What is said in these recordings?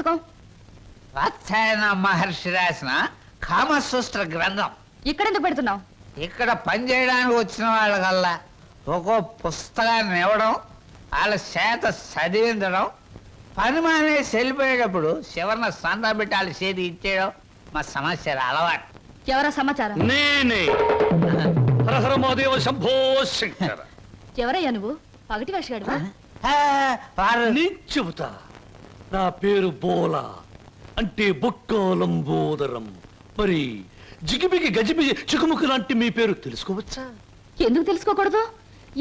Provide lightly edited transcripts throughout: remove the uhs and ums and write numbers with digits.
పుస్తకం? వాత్సాయన మహర్షి రాసిన కామసూత్ర గ్రంథం. ఇక్కడెందుకు పెడుతున్నావు? ఇక్కడ పని చేయడానికి వచ్చిన వాళ్ళకల్లా ఒక్కో పుస్తకాన్ని ఇవ్వడం, వాళ్ళ చేత చదివించడం, పని మానేసి వెళ్ళిపోయేటప్పుడు చివరిన సందా పెట్టి వాళ్ళ చేతి ఇచ్చేయడం మా సమస్య అలవాటు. ఎవరా సమాచారం? నేనే హరహర మహాదేవ శంభో శంకర. ఎవరయ్యా నువ్వు? పగటి వేషగాడువా? వారు నేను చెబుతా. నా పేరు బోలా, అంటే బొక్కాలంబోదరం. మరి జిగిబిగి గజిబిగి చికుముకు లాంటి మీ పేరు తెలుసుకోవచ్చా? ఎందుకు తెలుసుకోకూడదు?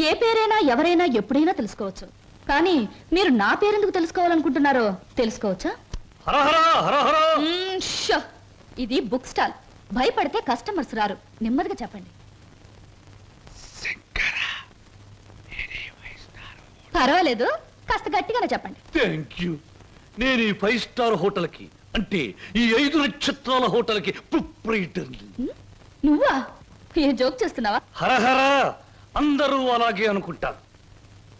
ఏ పేరైనా ఎవరైనా ఎప్పుడైనా తెలుసుకోవచ్చు. కానీ మీరు నా పేరెందుకు తెలుసుకోవాలనుకుంటున్నారో తెలుసుకోవచ్చా? హరహర హరహర. షో! ఇది బుక్ స్టాల్. భయపడితే కస్టమర్స్ రారు. నెమ్మదిగా చెప్పండి. పర్వాలేదు, కాస్త గట్టిగానే చెప్పండి. Thank you. నేను ఈ 5 స్టార్ హోటల్కి, అంటే ఈ 5 నక్షత్రాల హోటల్కి ప్రొప్రైటర్ని. నువ్వా? ఏ జోక్ చేస్తున్నావా? హరహర. అందరూ అలాగే అనుకుంటారు.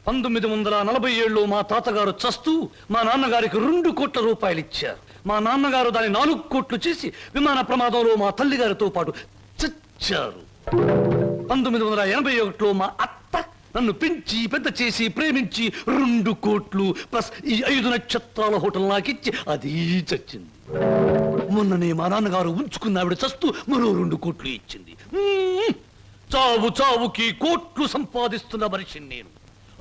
1947లో మా తాతగారు చస్తూ మా నాన్నగారికి 2 కోట్ల రూపాయలు ఇచ్చారు. మా నాన్నగారు దాన్ని 4 కోట్లు చేసి విమాన ప్రమాదంలో మా తల్లిగారితో పాటు చచ్చారు. 1981లో మా అత్త నన్ను పెంచి పెద్ద చేసి ప్రేమించి 2 కోట్లు ప్లస్ ఈ 5 నక్షత్రాల హోటల్ నాకిచ్చి అది చచ్చింది. మొన్ననే మా నాన్నగారు ఉంచుకున్న ఆవిడ చస్తూ మరో 2 కోట్లు ఇచ్చింది. చావు చావుకి కోట్లు సంపాదిస్తున్న మనిషిని నేను.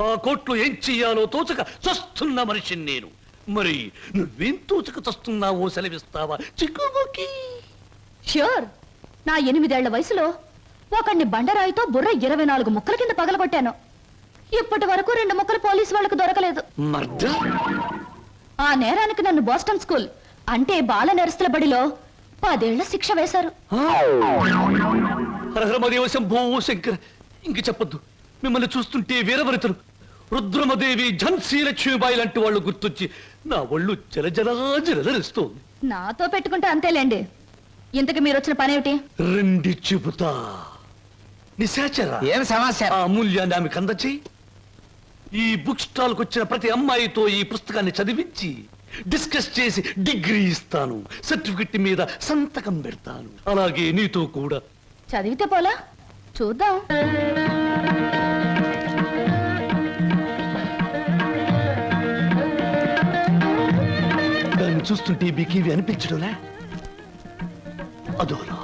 ఆ కోట్లు ఏం చెయ్యాలో తోచక చస్తున్న మనిషిని నేను. మరి నువ్వేం తోచక చస్తున్నావో సెలవిస్తావా చిక్కుముకి? ష్యూర్. నా 8 ఏళ్ల వయసులో ఒకడిని బండరాయితో బుర్ర 24 ముక్కల కింద పగలగొట్టాను. ఇప్పటి వరకు 2 ముక్కలు పోలీసు వాళ్ళకు దొరకలేదు. ఆ నేరానికి నన్ను బోస్టన్ స్కూల్, అంటే బాల నెరస్తుల బడిలో 10 ఏళ్ల శిక్ష వేశారు. శంభో శంకర. ఇంక చెప్పొద్దు. మిమ్మల్ని చూస్తుంటే వీరవరితలు రుద్రమదేవి, ఝన్సీ లక్ష్మీబాయి లాంటి వాళ్ళు గుర్తొచ్చి నా ఒళ్ళు జలజలా జలజరిస్తోంది. నాతో పెట్టుకుంటే అంతేలేండి. ఇంతకు మీరు వచ్చిన పనేమిటి? రండి చెబుతా. నిశాచర, ఏం సమస్య? ఆ అమూల్యాన్ని ఆమెకు అందచేయి. ఈ బుక్ స్టాల్ కు వచ్చిన ప్రతి అమ్మాయితో ఈ పుస్తకాన్ని చదివించి డిస్కస్ చేసి డిగ్రీ ఇస్తాను. సర్టిఫికెట్ మీద సంతకం పెడతాను. అలాగే నీతో కూడా. చదివితే పోలా? చూద్దాం. దాన్ని చూస్తుంటే మీకేవి అనిపించడంలే? అదోలా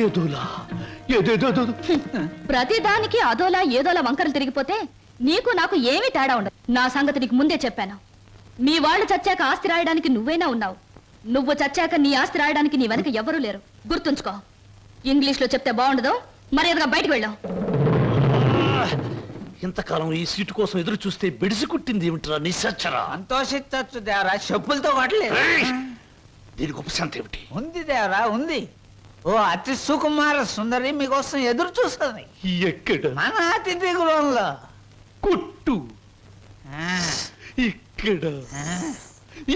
ఏదోలా ఏదేదో. ప్రతి దానికి అదోలా ఏదోలా వంకరలు తిరిగిపోతే నీకు నాకు ఏమీ తేడా ఉండదు. నా సంగతి నీకు ముందే చెప్పాను. మీ వాళ్ళు చచ్చాక ఆస్తి రాయడానికి నువ్వైనా ఉన్నావు. నువ్వు చచ్చాక నీ ఆస్తి రాయడానికి నీ వెనక ఎవరూ లేరు. గుర్తుంచుకో. ఇంగ్లీష్ లో చెప్తే బాగుండదు. మర్యాదగా బయటకు వెళ్ళాం. ఇంతకాలం ఈ సీటు కోసం ఎదురు చూస్తే బెడిసి కుట్టింది ఏమిట్రా నిశాచరా? సంతోషించచ్చు దేవరా, చెప్పులతో కొట్టలేదు. దీనికి ఉపశాంతి ఏమిటి? ఉంది దేవరా, ఉంది. ఓ అతి సుకుమార సుందరి మీకోసం ఎదురు చూస్తుంది. ఎక్కడ? మన అతిథి గృహంలో. కొట్టు. ఇక్కడ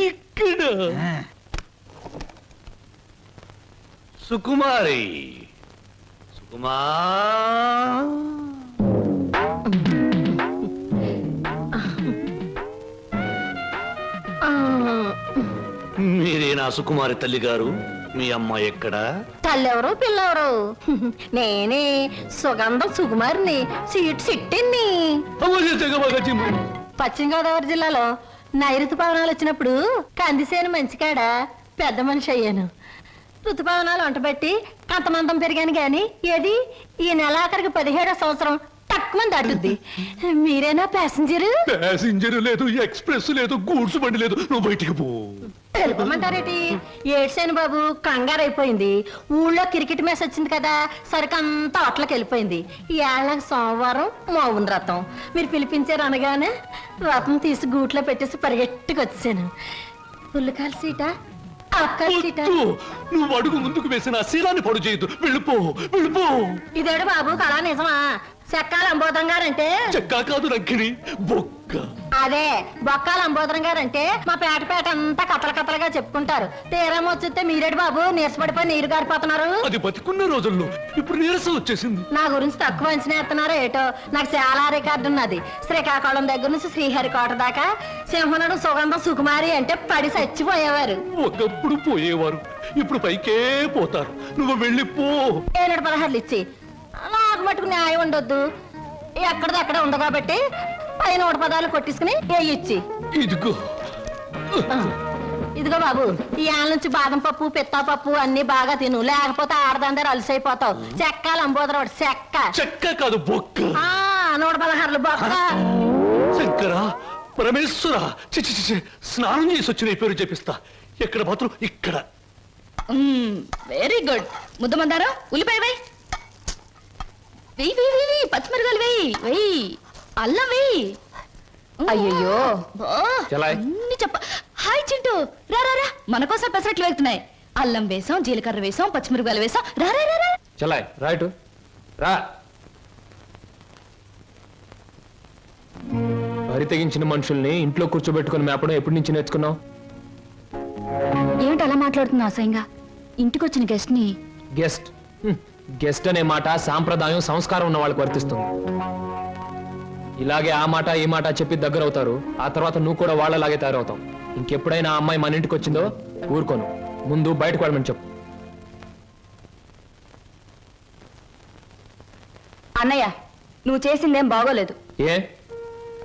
ఇక్కడ. సుకుమారి, సుకుమా. మీరేనా సుకుమారి తల్లి గారు? మీ అమ్మాయి ఎక్కడా? తల్లెవరు పిల్లెవరు? నేనే సుగంధం సుకుమారిని, సీట్ సిట్టిని. పశ్చిమ గోదావరి జిల్లాలో నైరుతు పవనాలు వచ్చినప్పుడు కందిసేను మంచికాడ పెద్ద మనిషి అయ్యాను. ఋతుపవనాలు వంటబెట్టి కంతమంతం పెరిగాను గాని ఏది ఈ నెలాఖరికి 17వ సంవత్సరం తక్కువ దాటుద్ది. మీరేనా ప్యాసింజరు? ప్యాసింజర్ లేదు, ఎక్స్ప్రెస్ లేదు, గూడ్స్ బండి లేదు. నువ్వు బయటికి పో. తెలుపమంటారేటి? ఏడ్సేను బాబు, కంగారు అయిపోయింది. ఊళ్ళో క్రికెట్ మ్యాచ్ వచ్చింది కదా, సరికంతా అట్లకి వెళ్ళిపోయింది. ఈ ఏళ్ళకి సోమవారం మౌన రథం. మీరు పిలిపించారు అనగానే రథం తీసి గూట్లో పెట్టేసి పరిగెట్టుకు వచ్చాను. పుల్లకాల సీట, అక్కల సీట. నువ్వు అడుగు ముందుకు వేసిన శీలాన్ని పొడు చేయొద్దు. వెళ్ళిపో, వెళ్ళిపో. ఇదేడు బాబు కళా నిజమా? చెక్కాల అంబోధం గారంటే చెక్కా కాదు రంకిణి, బొక్క. బొక్క. అదే బొక్కాల అంబోదరం గారు అంటే మా పేట అంతా కథల కథలుగా చెప్పుకుంటారు. తీరం వచ్చితే మీరేడు బాబు నీరసపడిపోయి నీరు గారిపోతున్నారు. అది బతికున్న రోజుల్లో ఇప్పుడు నీరసం వచ్చేసింది. నా గురించి తక్కువ అంచనా ఎత్తున్నారో ఏటో. నాకు చాలా రికార్డు ఉన్నది. శ్రీకాకుళం దగ్గర నుంచి శ్రీహరికోట దాకా సింహనుడు సుగంధం సుకుమారి అంటే పడి చచ్చిపోయేవారు. ఒకప్పుడు పోయేవారు, ఇప్పుడు పైకే పోతారు. నువ్వు వెళ్ళిపో. 716 ఇచ్చి నాకు మటుకు న్యాయం ఉండొద్దు. ఎక్కడిదక్కడ ఉంది కాబట్టి పైన 110 కొట్టించుకుని ఇచ్చి ఇదిగో. ఇదిగో బాబు, ఈ ఆల నుంచి బాదం పప్పు పిత్తా పప్పు అన్ని బాగా తిను, లేకపోతే ఆడదందరూ అలసైపోతావు. చెక్కాలి అంబోదరాడు చెక్క. చెక్క కాదు బొక్క. 116 బొక్క. శంకర పరమేశ్వర, చిచి చిచి, స్నానం చేసి వచ్చిన ఈ పేరు చెప్పిస్తా. ఎక్కడ మాత్రం ఇక్కడ. Very good. ముద్దమందారా ఉల్లిపాయ వేయి, వెయ్యి వెయ్యి వెయ్యి, పచ్చిమిరకాయలు వెయ్యి వెయ్యి, అల్లం వెయ్యి. అయ్యయ్యో. చలాయ్. అన్ని చెప్ప. హాయ్ చింటూ, రా రా రా, మన కోసం పెసరట్లు వేగుతున్నాయి. అల్లం వేసాం, జీలకర్ర వేసాం, పచ్చిమిరకాయలు వేసాం. రా రా రా రా. చలాయ్ రైట్ రా. వరి తెగించిన మనుషుల్ని ఇంట్లో కూర్చోబెట్టుకుని మేపడం ఎప్పటి నుంచి నేర్చుకున్నావు? ఏమిటి అలా మాట్లాడుతున్నా అసహ్యంగా? ఇంటికొచ్చిన గెస్ట్ ని. గెస్ట్ గెస్ట్ అనే మాట సాంప్రదాయం సంస్కారం ఉన్న వాళ్ళకి వర్తిస్తుంది. ఇలాగే ఆ మాట ఈ మాట చెప్పి దగ్గర అవుతారు. ఆ తర్వాత నువ్వు కూడా వాళ్ళలాగే తయారవుతావు. ఇంకెప్పుడైనా ఆ అమ్మాయి మన ఇంటికి వచ్చిందో ఊరుకోను. ముందు బయటకు వెళ్ళమని చెప్పు. అన్నయ్య, నువ్వు చేసిందేం బాగోలేదు. ఏ?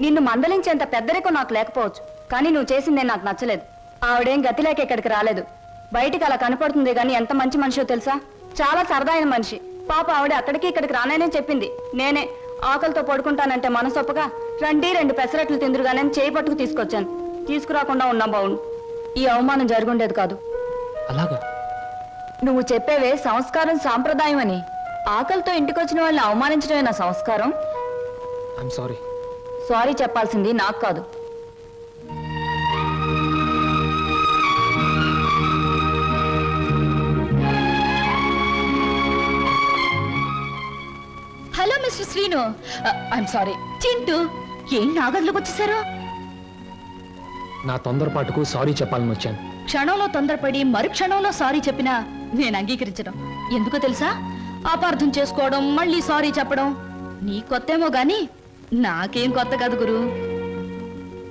నిన్ను మందలించేంత పెద్దరికం నాకు లేకపోవచ్చు, కానీ నువ్వు చేసిందేం నాకు నచ్చలేదు. ఆవిడేం గతి లేక ఇక్కడికి రాలేదు. బయటికి అలా కనపడుతుంది గాని ఎంత మంచి మనిషో తెలుసా? చాలా సరదాయిన మనిషి. పాప ఆవిడ అక్కడికి ఇక్కడికి రానేనే చెప్పింది. నేనే ఆకలితో పడుకుంటానంటే మనసొప్పగా రండి 2 పెసరట్లు తిందురుగానే చేయి పట్టుకు తీసుకొచ్చాను. తీసుకురాకుండా ఉన్నా బావును. ఈ అవమానం జరుగుండేది కాదు. అలాగా? నువ్వు చెప్పేవే సంస్కారం సాంప్రదాయం అని. ఆకలితో ఇంటికొచ్చిన వాళ్ళని అవమానించడమే నా సంస్కారం. I'm sorry. సారీ చెప్పాల్సింది నాకు కాదు. Hello mister Srinu. I'm sorry. Chintu, ఏం నాగర్లోకి వచ్చేసారు? నా తొందరపాటుకు సారీ చెప్పాలని వచ్చాను. క్షణంలో తొందరపడి మరు క్షణంలో సారీ చెప్పినా నేను అంగీకరించడం. ఎందుకో తెలుసా? అపార్థం చేసుకోవడం, మళ్ళీ సారీ చెప్పడం నీ కొత్తేమో గాని నాకేం కొత్త కాదు గురు.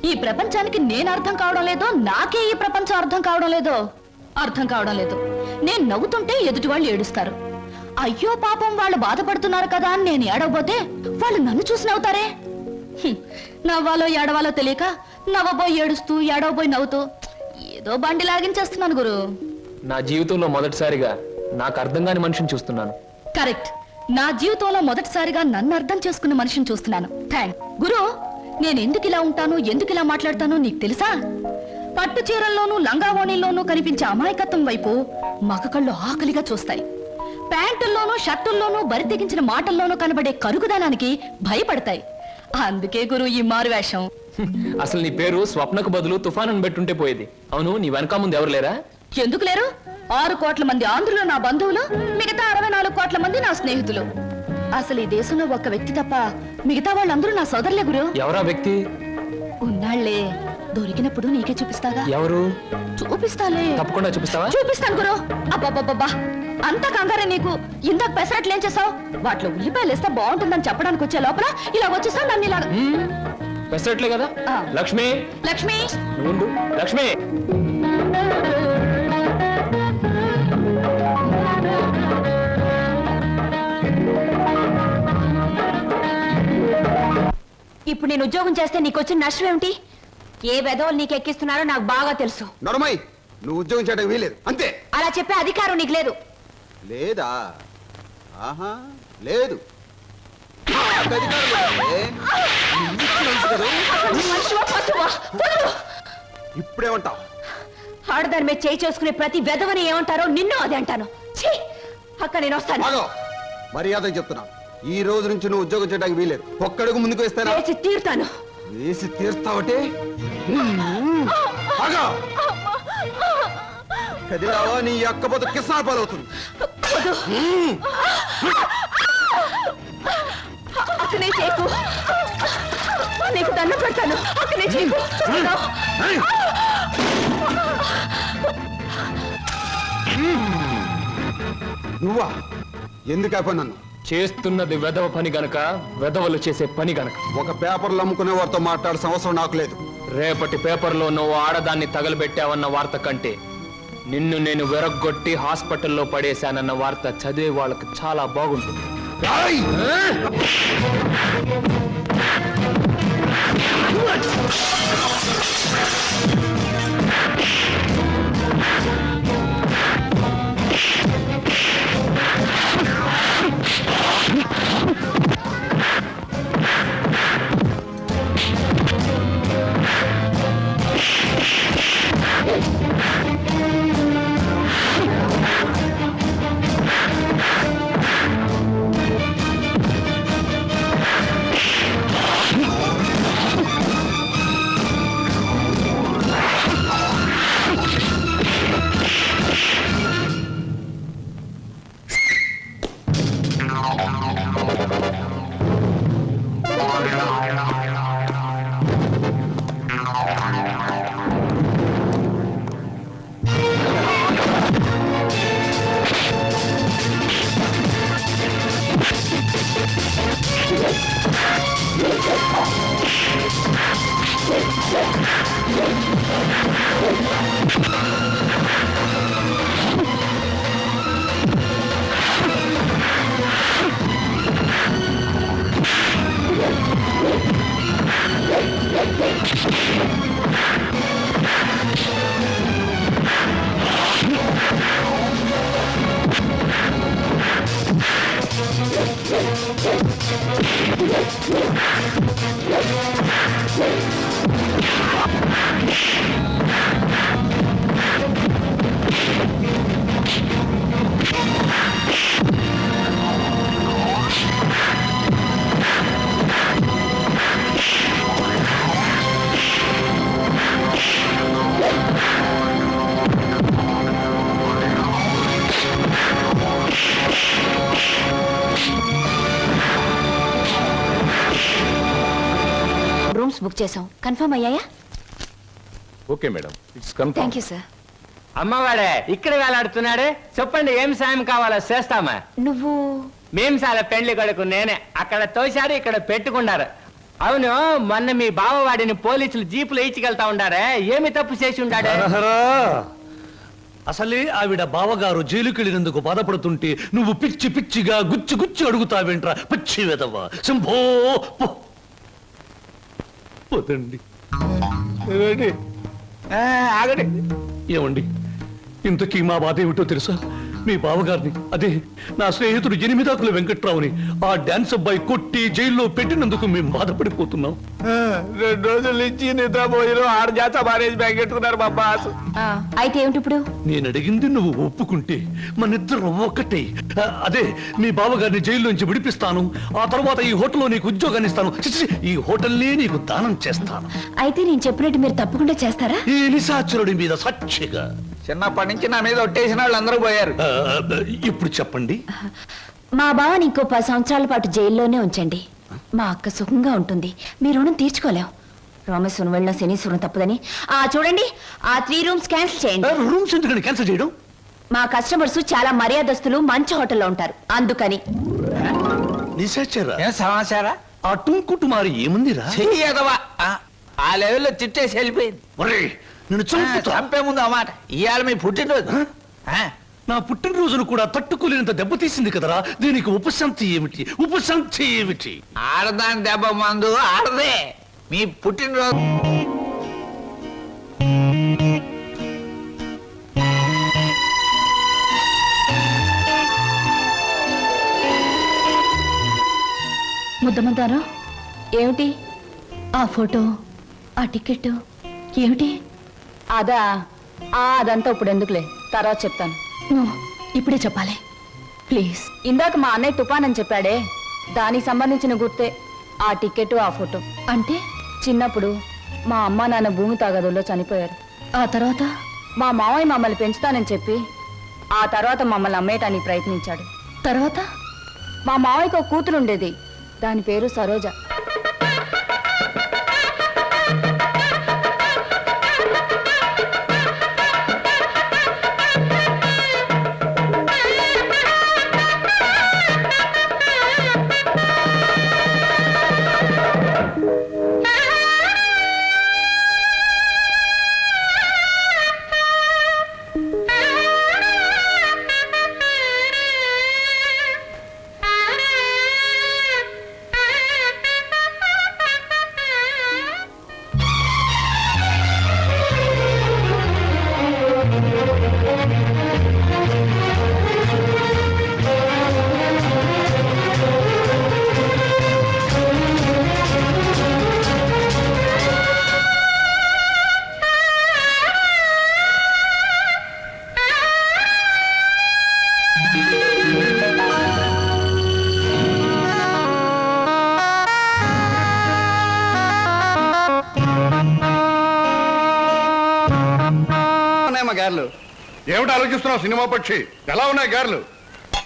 ఈ ప్రపంచానికి నేను అర్థం కావడం లేదో, నాకే ఈ ప్రపంచం అర్థం కావడం లేదో. అర్థం కావడం లేదు. నేను నవ్వుతుంటే ఎదుటి వాళ్ళు ఏడుస్తారు. అయ్యో పాపం వాళ్ళు బాధపడుతున్నారు కదా అని నేను ఏడవబోతే వాళ్ళు నన్ను చూసి నవ్వుతారే. నవ్వాలో ఏడవాలో తెలియక నవ్వబోయి ఏడుస్తూ, ఏడవబోయి నవ్వుతూ ఏదో బండి లాగించేస్తున్నాను గురు. నా జీవితంలో మొదటిసారిగా నాకు అర్థం కాని మనిషిని చూస్తున్నాను. కరెక్ట్. నా జీవితంలో మొదటిసారిగా నన్ను అర్థం చేసుకున్న మనిషిని చూస్తున్నాను. థ్యాంక్ గురు. నేను ఎందుకు ఇలా ఉంటాను, ఎందుకు ఇలా మాట్లాడతానో నీకు తెలుసా? పట్టు చీరల్లోనూ లంగావోణీల్లోనూ కనిపించే అమాయకత్వం వైపు మగ కళ్ళు ఆకలిగా చూస్తాయి. ప్యాంటుల్లోనూ షర్టుల్లోనూ బరి తెగించిన మాటల్లోనూ కనబడే కరుగుదనానికి భయపడతాయి. అందుకే గురు ఈ మారువేషం. అసలు నీ పేరు స్వప్నకు బదులు తుఫాను పెట్టుంటే పోయేది. అవును, నీ వెనక ముందు ఎవరు లేరా? ఎందుకు లేరు? 6 కోట్ల మంది ఆంధ్రులు నా బంధువులు, మిగతా 64 కోట్ల మంది నా స్నేహితులు. అసలు ఈ దేశంలో ఒక్క వ్యక్తి తప్ప మిగతా వాళ్ళందరూ నా సోదరులే గురు. ఎవరా వ్యక్తి? ఉన్నాళ్లే, దొరికినప్పుడు నీకే చూపిస్తాగా. ఎవరు? చూపిస్తాలే. తప్పకుండా చూపిస్తావా? చూపిస్తాను గురు. అబ్బబ్బబ్బబ్బా, అంత కంగారే నీకు? ఇందాక పెసరట్లు ఏం చేసావు? వాటిలో ఉల్లిపాయలు వేస్తే బాగుంటుందని చెప్పడానికి వచ్చే లోపల ఇలా వచ్చేసావు నన్ను ఇలా. పెసరట్లే కదా. ఆ. లక్ష్మి, లక్ష్మి, నువ్వు ఉండు. లక్ష్మి, ఇప్పుడు నేను ఉద్యోగం చేస్తే నీకు వచ్చిన నష్టం ఏమిటి? ఏ వెధవలు నీకు ఎక్కిస్తున్నారో నాకు బాగా తెలుసు. నడమై, నువ్వు ఉద్యోగం చేయడం వీలేదు అంతే. అలా చెప్పే అధికారం నీకు లేదు. లేదా? ఆహా, లేదు. నాకు అధికారం లేదండి. నీకు తెలుసు కదా. మనిషివా, పశువా? వదలు. ఇప్పుడేమంటావు? ఆడదాని మీద చేయి చేసుకునే ప్రతి వెధవని ఏమంటారో నిన్ను అదే అంటాను. ఛీ, అక్క నేను వస్తాను. ఆగో, మర్యాదగా చెప్తున్నా. ఈ రోజు నుంచి నువ్వు ఉద్యోగం చేయడానికి వీలేదు. ఒక్కడుగు ముందుకు వేస్తానా? వేసి తీరుతాను. వేసి తీర్స్తావటే. ఆగో, కదిలావా నీ అక్క పోత కిసాన్ పాలవుతుంది. అక్కనే చేయకు. నీకు దండం పెడతాను అక్కడి నుంచి చూడు. నువ్వా ఎందుకు అయిపోయి నన్ను చేస్తున్నది వెధవ పని గనక, వెధవలు చేసే పని గనక. ఒక పేపర్లు అమ్ముకునే వారితో మాట్లాడాల్సిన అవసరం నాకు లేదు. రేపటి పేపర్లో నువ్వు ఆడదాన్ని తగలబెట్టావన్న వార్త కంటే నిన్ను నేను వెరగొట్టి హాస్పిటల్లో పడేశానన్న వార్త చదివే వాళ్ళకి చాలా బాగుంటుంది. రూమ్స్ బుక్ చేసాం, కన్ఫర్మ్ అయ్యాయా? Okay madam, it's confirm. Thank you sir. అమ్మవాడే ఇక్కడ వేలాడుతున్నాడు. చెప్పండి ఏం సాయం కావాలో చేస్తామా. నువ్వు మేం సాల పెండ్లి కొడుకు నేనే. అక్కడ తోశారు, ఇక్కడ పెట్టుకున్నారు. అవును, మొన్న మీ బావవాడిని పోలీసులు జీపులో ఇచ్చికెళ్తా ఉండారే, ఏమి తప్పు చేసి ఉండాడే? హరహరా. అసలే ఆవిడ బావగారు జైలుకెళ్ళినందుకు బాధపడుతుంటే నువ్వు పిచ్చి పిచ్చిగా గుచ్చి గుచ్చి అడుగుతావేంట్రా పిచ్చి వెదవ్వ. శంభో పోతండి. ఆగండి. ఏమండి, ఇంతకీ మా బాధ ఏమిటో తెలుసా? మీ బావగారిని, అదే నా స్నేహితుడు ఎనిమిదాకుల వెంకట్రావుని ఆ డాన్స్ అబ్బాయి కొట్టి జైల్లో పెట్టినందుకు మేము బాధపడిపోతున్నాం. 2 రోజుల నుంచి నిద్రపోయిన 6 జాత మారేజ్ బ్యాగ్ పెట్టుకున్నారు మా బాస్. అయితే ఏమిటి ఇప్పుడు? నేను అడిగింది నువ్వు ఒప్పుకుంటే మనిద్దరం ఒక్కటే. అదే మీ బావగారిని జైల్లోంచి విడిపిస్తాను. ఆ తర్వాత ఈ హోటల్లో నీకు ఉద్యోగాన్ని ఇస్తాను. చిచి, ఈ హోటల్నే నీకు దానం చేస్తాను. అయితే నేను చెప్పినట్టు మీరు తప్పకుండా చేస్తారా? ఈ నిశాచరుడి మీద సాక్షిగా. చిన్నప్పటి నుంచి నా మీద ఒట్టేసిన వాళ్ళు అందరూ పోయారు. ఇప్పుడు చెప్పండి. మా బావని ఇంకో 10 సంవత్సరాల పాటు జైల్లోనే ఉంచండి. మా అక్క సుఖంగా ఉంటుంది. మీ రుణం తీర్చుకోలేం. రామేశ్వరం వెళ్ళిన శనీశ్వరం తప్పదని చూడండి, ఆ 3 రూమ్స్ క్యాన్సిల్ చేయండి. రూమ్స్ ఎందుకని క్యాన్సిల్ చేయడం? మా కస్టమర్స్ చాలా మర్యాదస్తులు, మంచి హోటల్లో ఉంటారు, అందుకని. నిశాచరా, ఏం సమాచారా? ఆ టుంకుటుమారి ఏముందిరా? చెయ్యదవా ఆ లెవెల్లో తిట్టేసి వెళ్ళిపోయింది. ఒరేయ్, నిన్ను చంపుతా. చంపే ముందు అన్నమాట. ఇవాళ మీ పుట్టినరోజు. నా పుట్టినరోజును కూడా తట్టుకోలేనంత దెబ్బతీసింది కదరా. దీనికి ఉపశాంతి ఏమిటి? ఉపశాంతి ఏమిటి? ఆడదాని దెబ్బ మందు ఆడదే. మీ పుట్టినరోజు ముద్దమంటారా? ఏమిటి ఆ ఫోటో, ఆ టికెట్ ఏమిటి? అదంతా ఇప్పుడు ఎందుకులే, తర్వాత చెప్తాను. ఇప్పుడే చెప్పాలి ప్లీజ్. ఇందాక మా అన్నయ్య తుఫాన్ అని చెప్పాడే, దానికి సంబంధించిన గుర్తే ఆ టికెట్, ఆ ఫోటో. అంటే చిన్నప్పుడు మా అమ్మ నాన్న భూమి తాగదుల్లో చనిపోయారు. ఆ తర్వాత మా మావయ్య మమ్మల్ని పెంచుతానని చెప్పి ఆ తర్వాత మమ్మల్ని అమ్మేయటానికి ప్రయత్నించాడు. తర్వాత మా మావయ్యకు ఒక కూతురు ఉండేది, దాని పేరు సరోజ. గారెలు ఏమిటి ఆలోచిస్తున్నావు సినిమా పక్షి ఎలా ఉన్నాయి గారెలు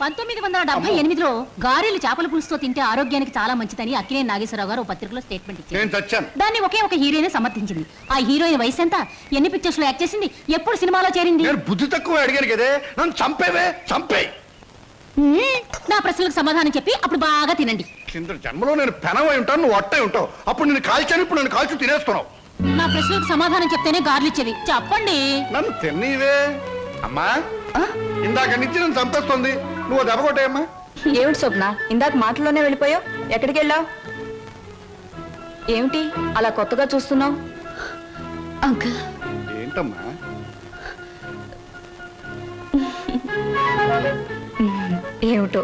1978లో గారెలు చేపల పులుసుతో తింటే ఆరోగ్యానికి చాలా మంచిదని అక్కినేని నాగేశ్వరరావు గారు ఓ పత్రికలో స్టేట్మెంట్ ఇచ్చారు. నేను చచ్చాను. దాన్ని ఒకే ఒక హీరోయిన్ సమర్థించింది. ఆ హీరోయిన్ వయసు ఎంత, ఎన్ని పిక్చర్స్ లో యాక్ట్ చేసింది, ఎప్పుడు సినిమాలో చేరింది? నేను బుద్ధి తక్కువ అడిగాను కదే, నన్ను చంపే నా ప్రశ్నలకు సమాధానం చెప్పి అప్పుడు బాగా తినండి. కింద జన్మలో నేను పెనవై ఉంటాను, నువ్వు అట్టై ఉంటావు. అప్పుడు నేను కాల్చాను, ఇప్పుడు నన్ను కాల్చి తినేస్తున్నావు. నా ప్రశ్నలకు సమాధానం చెప్తేనే గార్లు ఇచ్చేది. చెప్పండి. నన్ను తిన్నీవే అమ్మా. ఇందాక నుంచి నన్ను చంపేస్తుంది, నువ్వు దెబ్బ కొట్టాయమ్మా. ఏమిటి స్వప్న, ఇందాక మాటల్లోనే వెళ్ళిపోయావు? ఎక్కడికి వెళ్ళావు? ఏమిటి అలా కొత్తగా చూస్తున్నావు? అంకుల్, ఏంటమ్మా? ఏమిటో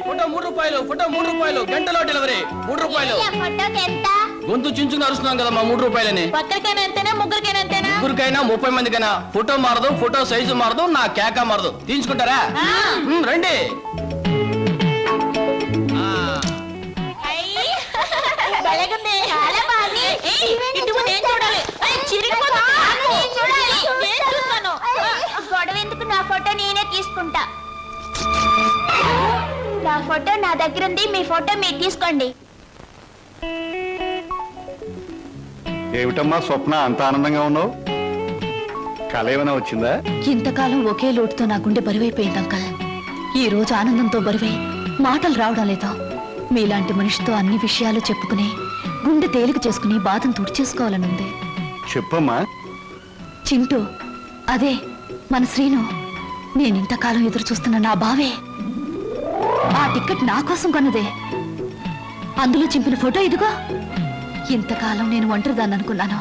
ఫోటో 3 రూపాయలు, ఫోటో 3 రూపాయలు, గంటలో డెలివరీ 3 రూపాయలు. గొంతు చించుకుని అరుస్తున్నాం కదా మా 3 రూపాయలని. ఒక్కరికైనా ఎంతేనా, ముగ్గురికైనా ఎంతేనా? ముగ్గురికైనా 30 మందికైనా. ఫోటో మారదు, ఫోటో సైజు మారదు, నా కేక మారదు. తీసుకుంటారా? రండి. గొడవ ఎందుకు, నా ఫోటో నేనే తీసుకుంటా. నా ఫోటో నా దగ్గర ఉంది, మీ ఫోటో మీరు తీసుకోండి. ఏమిటమ్మా స్వప్న, అంత ఆనందంగా ఉన్నావు? కళ ఏమైనా వచ్చిందా? ఇంతకాలం ఒకే లోటుతో నా గుండె బరువైపోయింది అంకల్. ఈ రోజు ఆనందంతో బరువై మాటలు రావడం లేదు. మీలాంటి మనిషితో అన్ని విషయాలు చెప్పుకుని గుండె తేలిక చేసుకుని బాధను తుడిచేసుకోవాలనుంది. చెప్పమ్మా. చింటూ, అదే మన శ్రీను. నేనింతకాలం ఎదురు చూస్తున్న నా బావే. ఆ టికెట్ నా కోసం కొన్నదే. అందులో చింపిన ఫోటో ఇదిగో. ఇంతకాలం నేను ఒంటరిదాన్ని అనుకున్నాను.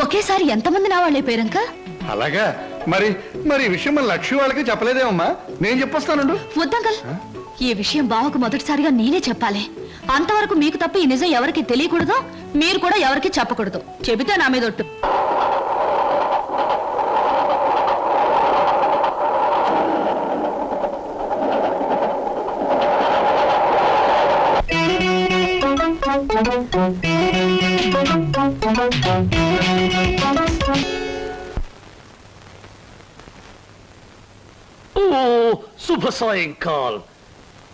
ఒకేసారి ఎంతమంది నా వాళ్ళైపోయారంక. అలాగా? మరి ఈ విషయం మన లక్ష్మి వాళ్ళకి చెప్పలేదేమమ్మా? నేను చెప్పొస్తాను. వద్దంకల్, ఈ విషయం బావకు మొదటిసారిగా నేనే చెప్పాలి. అంతవరకు మీకు తప్ప ఈ నిజం ఎవరికి తెలియకూడదు, మీరు కూడా ఎవరికి చెప్పకూడదు. చెబితే నా మీద ఒట్టు. ఓ శుభ సాయంకాలం.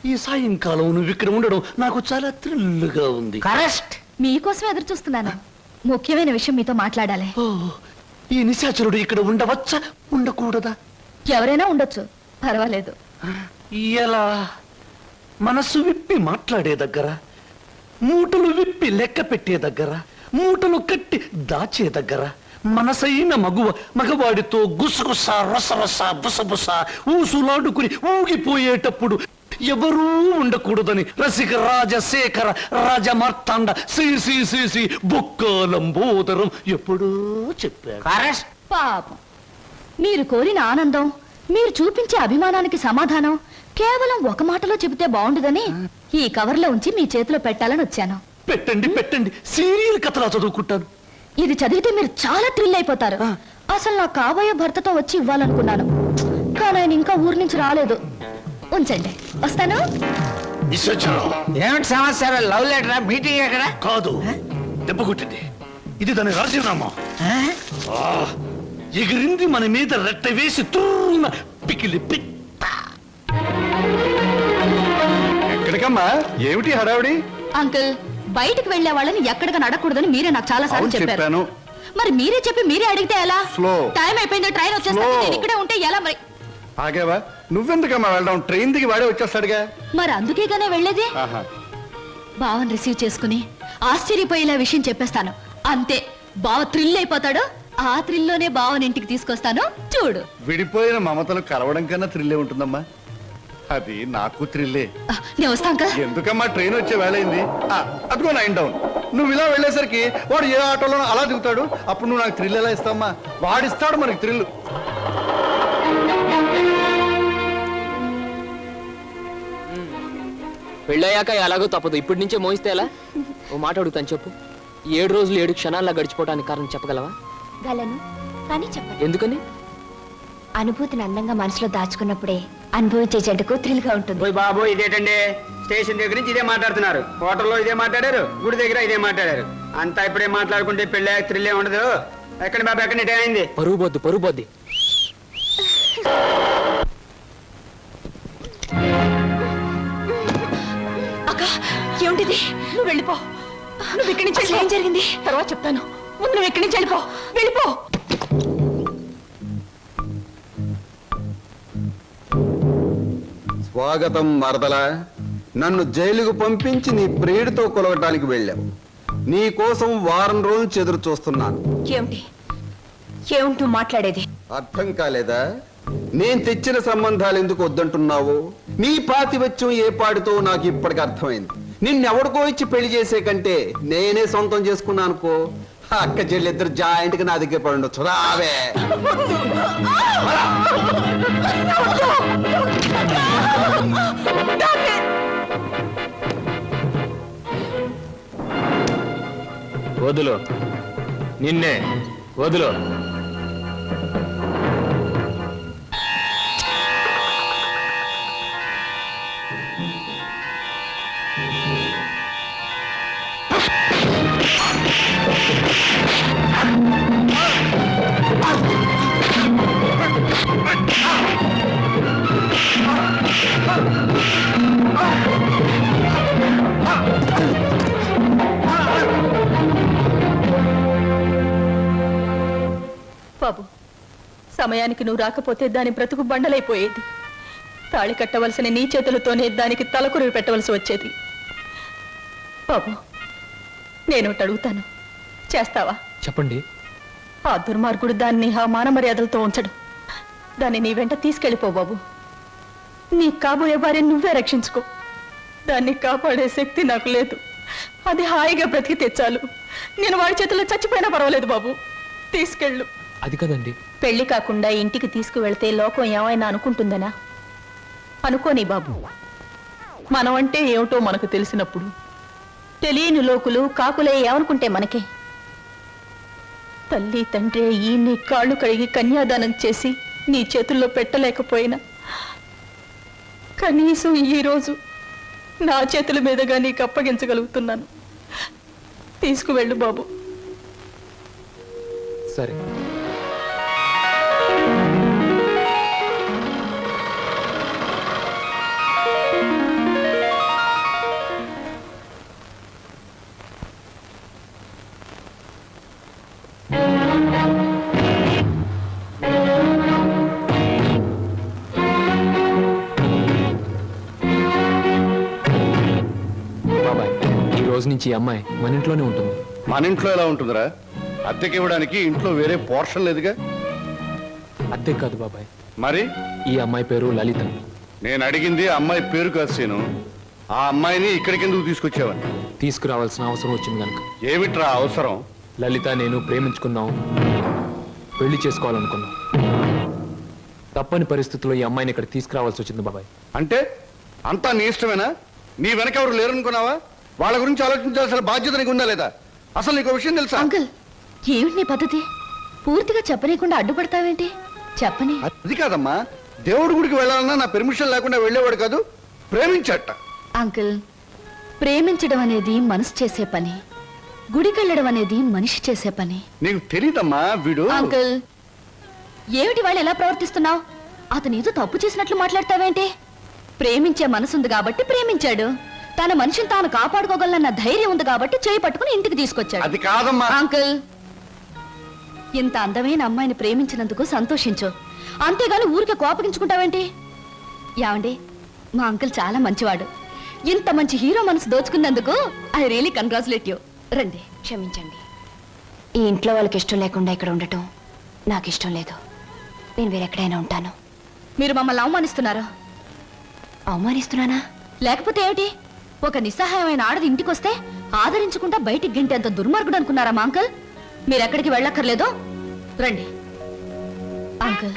ఈ సాయంకాలం నువ్వు ఇక్కడ ఉండడం నాకు చాలా థ్రిల్గా ఉంది. కరెక్ట్. మీకోసం ఎదురు చూస్తున్నాను. ముఖ్యమైన విషయం మీతో మాట్లాడాలి. ఓ, ఈ నిశాచరుడు ఇక్కడ ఉండవచ్చా, ఉండకూడదా? ఎవరైనా ఉండొచ్చు, పర్వాలేదు. ఎలా? మనసు విప్పి మాట్లాడే దగ్గర, మూటలు విప్పి లెక్క పెట్టే దగ్గర, మూటలు కట్టి దాచే దగ్గర, మనసైన మగవాడితో గుసగుస రసరస బుసబుస ఊసులాడుకుని ఊగిపోయేటప్పుడు ఎవరూ ఉండకూడదని రసిక రాజశేఖర రాజమార్తాండ శ్రీ బొక్కలంబోదరం ఎప్పుడూ చెప్పారు. కరెక్ట్. పాపం, మీరు కోరిన ఆనందం, మీరు చూపించే అభిమానానికి సమాధానం కేవలం ఒక మాటలో చెబితే బాగుండదని ఈ కవర్లో ఉంచి మీ చేతిలో పెట్టాలని వచ్చాను. పెట్టండి, సీరియల్ కథలా చదువుకుంటాను. ఇది చదివితే మీరు చాలా థ్రిల్ అయిపోతారు. అసలు నా కాబోయే భర్తతో వచ్చి ఇవ్వాలనుకున్నాను, కానీ ఆయన ఇంకా ఊరి నుంచి రాలేదు. ఉంచండి, వస్తాను. ఏమిటి సమస్య? లవ్ లెటరా? మీటింగ్ ఎక్కడ? కాదు, దెబ్బ కొట్టింది. ఇది దాని రాజీనామా. ఎగిరింది మన మీద రెట్ట వేసి తూన పికిలి పిట్ట. ఎక్కడికమ్మా? ఏమిటి హడావిడి? అంకుల్, బయటికి వెళ్లే వాళ్ళని ఎక్కడికి నడకూడదని మీరే నాకు చాలా సార్లు చెప్పారు. చెప్పాను. మరి మీరే చెప్పి మీరే అడిగితే ఎలా? Slow. టైం అయిపోయిందో, ట్రైన్ వచ్చేస్తుంది, Slow. నేను ఇక్కడే ఉంటే ఎలా మరి? ఆగేవా? నువ్వెందుకమ్మా వెళ్ళడం? ట్రైన్ దిగి వాడే వచ్చేస్తాడుగా. మరి అందుకేగానే వెళ్ళేది. ఆహా. బావని రిసీవ్ చేసుకుని ఆశ్చర్యపోయేలా విషయం చెప్పేస్తాను. అంతే, బావ థ్రిల్ అయిపోతాడు. ఆ థ్రిల్లోనే బావని ఇంటికి తీసుకొస్తాను, చూడు. విడిపోయిన మమతలు కలవడం కన్నా థ్రిల్లే ఉంటుందమ్మా. అది నాకు థ్రిల్లే. నేను వస్తా అంకుల్. ఎందుకమ్మా, ట్రైన్ వచ్చే వేళయింది. అదిగో 9 డౌన్. నువ్వు ఇలా వెళ్ళేసరికి వాడు ఏ ఆటోలో అలా దిగుతాడు. అప్పుడు నువ్వు నాకు థ్రిల్ ఎలా ఇస్తావమ్మా? వాడిస్తాడు మనకి థ్రిల్. పెళ్ళయ్యాక ఎలాగో తప్పదు, ఇప్పటి నుంచే మోయిస్తే ఎలా? ఓ మాట అడుగుతాను, చెప్పు. 7 రోజులు 7 క్షణాల్లో గడిచిపోవడానికి కారణం చెప్పగలవా? గలను, కానీ చెప్పండి. ఎందుకని? అనుభూతిని అందంగా మనసులో దాచుకున్నప్పుడే అనుభవించే జంటకు థ్రిల్గా ఉంటుంది. ఓయ్ బాబు ఇదేటండి, స్టేషన్ దగ్గర నుంచి ఇదే మాట్లాడుతున్నారు, హోటల్లో ఇదే మాట్లాడారు, గుడి దగ్గర ఇదే మాట్లాడారు. అంతా ఇప్పుడే మాట్లాడుకుంటే పెళ్ళి థ్రిల్లే ఉండదు. ఎక్కడ బాబు ఎక్కడ టైం అయింది? పరుగు పోద్ది. అక్క ఏమిటిది? నువ్వు వెళ్ళిపో. నువ్వు ఇక్కడి నుంచి ఏం జరిగింది తర్వాత చెప్తాను. ముందు నువ్వు ఇక్కడి నుంచి వెళ్ళిపో. స్వాగతం మరదల. నన్ను జైలుకు పంపించి నీ ప్రియుడితో కొలవటానికి వెళ్ళావు. నీ కోసం వారం రోజులు ఎదురు చూస్తున్నాను. ఏమిటి మాట్లాడేది? అర్థం కాలేదా? నేను తెచ్చిన సంబంధాలు ఎందుకు వద్దంటున్నావు? నీ పాతివత్యం ఏ పాడితో నాకు ఇప్పటికి అర్థమైంది. నిన్నెవడికో ఇచ్చి పెళ్లి చేసే కంటే నేనే సొంతం చేసుకున్నాను అనుకో. అక్క చెల్లిద్దరు జాయింట్ గా నా దగ్గర పడి ఉండొచ్చు. రావే. వదులు, నిన్నే వదులు. బాబు, సమయానికి నువ్వు రాకపోతే దాని బ్రతుకు బండలైపోయేది. తాళి కట్టవలసిన నీ చేతులతోనే దానికి తలకురువి పెట్టవలసి వచ్చేది. బాబు, నేను అడుగుతాను, చేస్తావా? చెప్పండి. ఆ దుర్మార్గుడు దాన్ని ఆ మానమర్యాదలతో ఉంచడు. దాన్ని నీ వెంట తీసుకెళ్ళిపో బాబు. నీ కాబోయే భార్యను నువ్వే రక్షించుకో. దాన్ని కాపాడే శక్తి నాకు లేదు. అది హాయిగా బ్రతికి తెచ్చాలు. నేను వాడి చేతుల్లో చచ్చిపోయినా పర్వాలేదు బాబు. తీసుకెళ్ళు. అది కదండి. పెళ్లి కాకుండా ఇంటికి తీసుకువెళ్తే లోకం ఏమైనా అనుకుంటుందనా? అనుకోని బాబు. మనం అంటే ఏమిటో మనకు తెలిసినప్పుడు తెలియని లోకులు కాకులే ఏమనుకుంటే మనకే. తల్లి తండ్రి ఈ నీ కాళ్ళు కడిగి కన్యాదానం చేసి నీ చేతుల్లో పెట్టలేకపోయినా కనీసం ఈ రోజు నా చేతుల మీదుగా నీకు అప్పగించగలుగుతున్నాను. తీసుకువెళ్ళు బాబు. సరే. బాబాయ్, ఈ రోజు నుంచి ఈ అమ్మాయి మన ఇంట్లోనే ఉంటుంది. మన ఇంట్లో ఎలా ఉంటుందిరా? అద్దెకి ఇవ్వడానికి ఇంట్లో వేరే పోర్షన్ లేదుగా. అద్దె కాదు బాబాయ్, మరి ఈ అమ్మాయి పేరు లలిత. నేను అడిగింది అమ్మాయి పేరు కాదు సీను. ఆ అమ్మాయిని ఇక్కడికి ఎందుకు తీసుకొచ్చావని. తీసుకురావాల్సిన అవసరం వచ్చింది కనుక. ఏమిట్రా అవసరం? లలిత నేను ప్రేమించుకున్నాం, పెళ్లి చేసుకోవాలనుకున్నాం. తప్పని పరిస్థితుల్లో ఈ అమ్మాయిని ఇక్కడ తీసుకురావాల్సి వచ్చింది బాబాయ్. అంటే అంతా నీ ఇష్టమేనా? నీ వెనక ఎవరు లేరనుకున్నావా? వాళ్ళ గురించి ఆలోచించాల్సిన బాధ్యత నీకు ఉందా లేదా? అసలు నీకు విషయం తెలుసా? అంకుల్, ఏమిటి నీ పద్ధతి? పూర్తిగా చెప్పనీయకుండా అడ్డుపడతావేంటి? చెప్పని. అది కాదమ్మా, దేవుడి గుడికి వెళ్ళాలన్నా నా పెర్మిషన్ లేకుండా వెళ్ళేవాడు కాదు. ప్రేమించట. అంకుల్, ప్రేమించడం అనేది మనసు చేసే పని, గుడికెళ్ళడం అనేది మనిషి చేసే పని. నీకు తెలీదమ్మా వీడు. అంకుల్, ఏమిటి వాళ్ళు ఎలా ప్రవర్తిస్తున్నావు? అతను ఏదో తప్పు చేసినట్లు మాట్లాడతావేంటి? ప్రేమించే మనసుంది కాబట్టి ప్రేమించాడు. తన మనిషిని తాను కాపాడుకోగలన్న ధైర్యం ఉంది కాబట్టి చేయి పట్టుకుని ఇంటికి తీసుకొచ్చాడు. అది కాదమ్మా. అంకుల్, ఇంత అందమైన అమ్మాయిని ప్రేమించినందుకు సంతోషించు, అంతేగాని ఊరికే కోపగించుకుంటావేంటి? యావండి, మా అంకుల్ చాలా మంచివాడు. ఇంత మంచి హీరో మనసు దోచుకున్నందుకు ఐ రియలీ కంగ్రాచులేట్ యూ. రండి. క్షమించండి, ఈ ఇంట్లో వాళ్ళకి ఇష్టం లేకుండా ఇక్కడ ఉండటం నాకు ఇష్టం లేదు. నేను వేరెక్కడైనా ఉంటాను. మీరు మమ్మల్ని అవమానిస్తున్నారా? అవమానిస్తున్నానా? లేకపోతే ఏమిటి? ఒక నిస్సహాయమైన ఆడది ఇంటికొస్తే ఆదరించకుండా బయటికి గింటేంత దుర్మార్గుడు అనుకున్నారా మా అంకుల్? మీరెక్కడికి వెళ్ళక్కర్లేదో రండి. అంకుల్,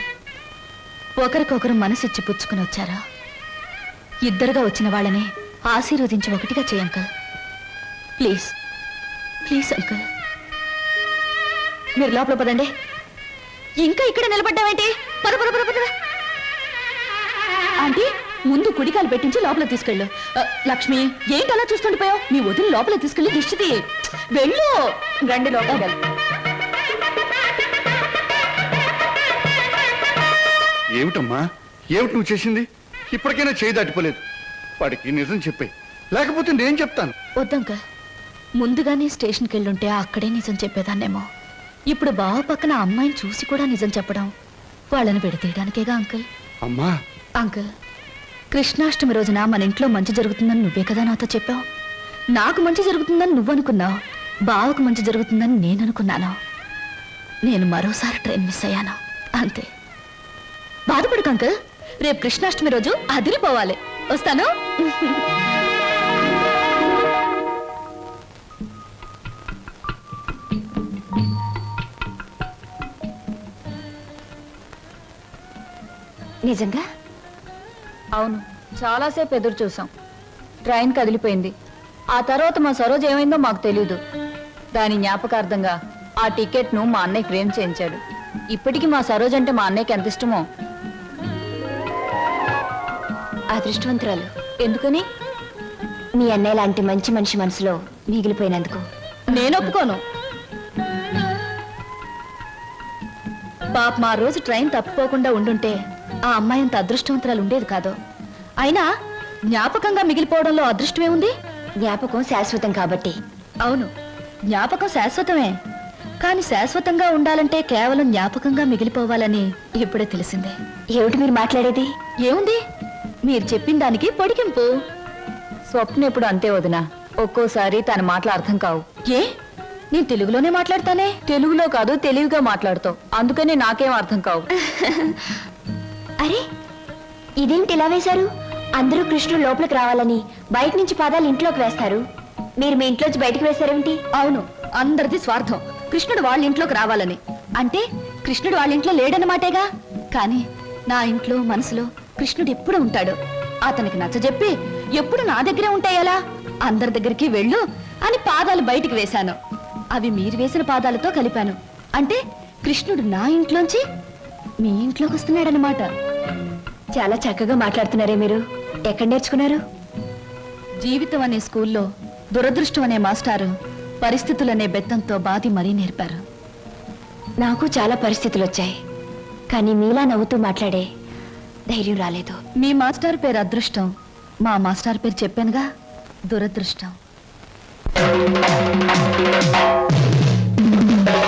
ఒకరికొకరు మనసిచ్చి పుచ్చుకుని వచ్చారా? ఇద్దరుగా వచ్చిన వాళ్ళని ఆశీర్వదించి ఒకటిగా చేయి అంకుల్. Please please uncle. మీరు లోపల పదండి. ఇంకా ఇక్కడ నిలబడ్డావేంటి? పద పద పద పద. ఆంటీ ముందు కుడికాలు పెట్టించి లోపల తీసుకెళ్ళు. లక్ష్మి ఏంటి అలా చూస్తుండిపోయావు? మీ వదిలి లోపల తీసుకెళ్ళి దిష్టి తీయి. వెళ్ళు. రండి లోపలికి వెళ్దాం. ఏమిటమ్మా ఏమిటి నువ్వు చేసింది? ఇప్పటికైనా చేయి దాటిపోలేదు. వాడికి నిజం చెప్పే, లేకపోతే నేను చెప్తాను. వద్దంక ముందుగానే స్టేషన్కి వెళ్ళుంటే అక్కడే నిజం చెప్పేదాన్నేమో. ఇప్పుడు బావ పక్కన అమ్మాయిని చూసి కూడా నిజం చెప్పడం వాళ్ళని విడతీయడానికేగా అంకుల్. అమ్మా అంకుల్, కృష్ణాష్టమి రోజున మన ఇంట్లో మంచి జరుగుతుందని నువ్వే కదా నాతో చెప్పావు. నాకు మంచి జరుగుతుందని నువ్వు అనుకున్నావు, బావకు మంచి జరుగుతుందని నేను అనుకున్నాను. నేను మరోసారి ట్రైన్ మిస్ అయ్యాను అంతే. బాధపడకు అంకుల్, రేపు కృష్ణాష్టమి రోజు అదిరిపోవాలి. వస్తాను. నిజంగా? అవును, చాలాసేపు ఎదురు చూసాం. ట్రైన్ కదిలిపోయింది. ఆ తర్వాత మా సరోజ్ ఏమైందో మాకు తెలీదు. దాని జ్ఞాపకార్థంగా ఆ టికెట్ను మా అన్నయ్య ఫ్రేమ్ చేయించాడు. ఇప్పటికీ మా సరోజ్ అంటే మా అన్నయ్యకి ఎంత ఇష్టమో. అదృష్టవంతురాలు. ఎందుకని? మీ అన్నయ్య లాంటి మంచి మనిషి మనసులో మిగిలిపోయినందుకు. నేను ఒప్పుకోను. పాప మా రోజు ట్రైన్ తప్పిపోకుండా ఉండుంటే ఆ అమ్మాయి అంత అదృష్టవంతురాలు ఉండేది కాదు. అయినా జ్ఞాపకంగా మిగిలిపోవడంలో అదృష్టమే ఉంది. జ్ఞాపకం శాశ్వతం కాబట్టి. అవును, జ్ఞాపకం శాశ్వతమే. కానీ శాశ్వతంగా ఉండాలంటే కేవలం జ్ఞాపకంగా మిగిలిపోవాలని ఇప్పుడే తెలిసిందే. ఏమిటి మీరు మాట్లాడేది? ఏముంది, మీరు చెప్పిన దానికి పొడిగింపు. స్వప్న ఎప్పుడు అంతే వదినా, ఒక్కోసారి తన మాటలు అర్థం కావు. ఏ, నేను తెలుగులోనే మాట్లాడతానే. తెలుగులో కాదు, తెలివిగా మాట్లాడుతావు. అందుకనే నాకేం అర్థం కావు. అరే, ఇదేమిటి ఇలా వేశారు? అందరూ కృష్ణుడు లోపలికి రావాలని బయట నుంచి పాదాలు ఇంట్లోకి వేస్తారు. మీరు మీ ఇంట్లోంచి బయటికి వేశారేమిటి? అవును, అందరిది స్వార్థం. కృష్ణుడు వాళ్ళ ఇంట్లోకి రావాలని. అంటే కృష్ణుడు వాళ్ళ ఇంట్లో లేడన్నమాటేగా. కానీ నా ఇంట్లో మనసులో కృష్ణుడు ఎప్పుడు ఉంటాడు. అతనికి నచ్చజెప్పి ఎప్పుడు నా దగ్గరే ఉంటాయలా? అందరి దగ్గరికి వెళ్ళు అని పాదాలు బయటికి వేశాను. అవి మీరు వేసిన పాదాలతో కలిపాను. అంటే కృష్ణుడు నా ఇంట్లోంచి మీ ఇంట్లోకి వస్తున్నాడనమాట. చాలా చక్కగా మాట్లాడుతున్నారే మీరు. ఎక్కడ నేర్చుకున్నారు? జీవితం అనే స్కూల్లో దురదృష్టం అనే మాస్టారు పరిస్థితులనే బెత్తంతో బాధి మరీ నేర్పారు. నాకు చాలా పరిస్థితులు వచ్చాయి, కానీ మీలా నవ్వుతూ మాట్లాడే ధైర్యం రాలేదు. మీ మాస్టర్ పేరు అదృష్టం, మా మాస్టర్ పేరు చెప్పానుగా, దురదృష్టం.